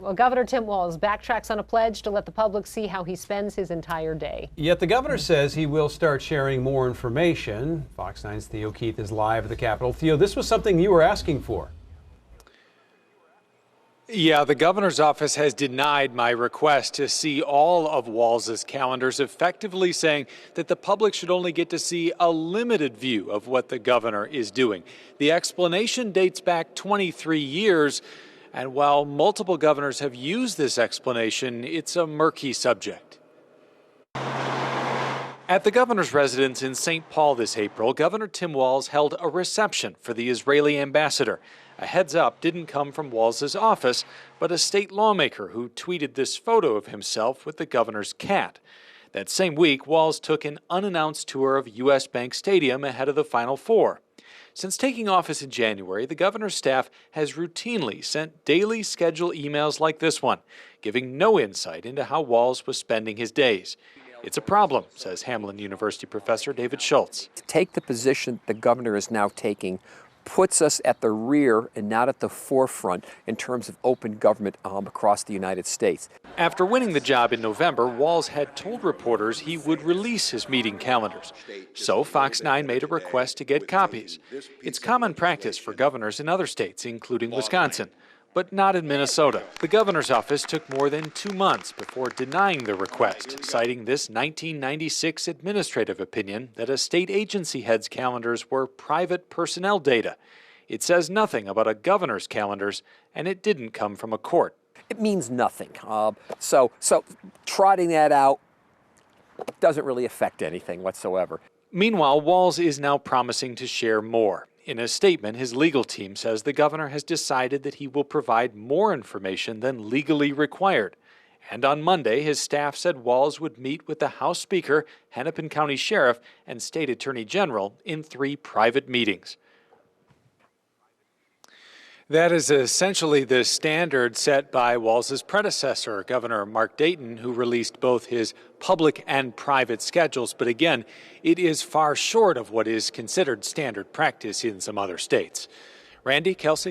Well, Governor Tim Walz backtracks on a pledge to let the public see how he spends his entire day. Yet the governor says he will start sharing more information. Fox 9's Theo Keith is live at the Capitol. Theo, this was something you were asking for. Yeah, the governor's office has denied my request to see all of Walz's calendars, effectively saying that the public should only get to see a limited view of what the governor is doing. The explanation dates back 23 years, and while multiple governors have used this explanation, it's a murky subject. At the governor's residence in St. Paul this April, Governor Tim Walz held a reception for the Israeli ambassador. A heads up didn't come from Walz's office, but a state lawmaker who tweeted this photo of himself with the governor's cat. That same week, Walz took an unannounced tour of U.S. Bank Stadium ahead of the Final Four. Since taking office in January, the governor's staff has routinely sent daily schedule emails like this one, giving no insight into how Walz was spending his days. It's a problem, says Hamline University professor David Schultz. To take the position the governor is now taking puts us at the rear and not at the forefront in terms of open government across the United States. After winning the job in November, Walz had told reporters he would release his meeting calendars. So Fox 9 made a request to get copies. It's common practice for governors in other states, including Wisconsin, but not in Minnesota. The governor's office took more than 2 months before denying the request, citing this 1996 administrative opinion that a state agency head's calendars were private personnel data. It says nothing about a governor's calendars, and it didn't come from a court. It means nothing. So trotting that out doesn't really affect anything whatsoever. Meanwhile, Walz is now promising to share more. In a statement, his legal team says the governor has decided that he will provide more information than legally required. And on Monday, his staff said Walz would meet with the House Speaker, Hennepin County Sheriff, and State Attorney General in 3 private meetings. That is essentially the standard set by Walz's predecessor, Governor Mark Dayton, who released both his public and private schedules. But again, it is far short of what is considered standard practice in some other states. Randy, Kelsey?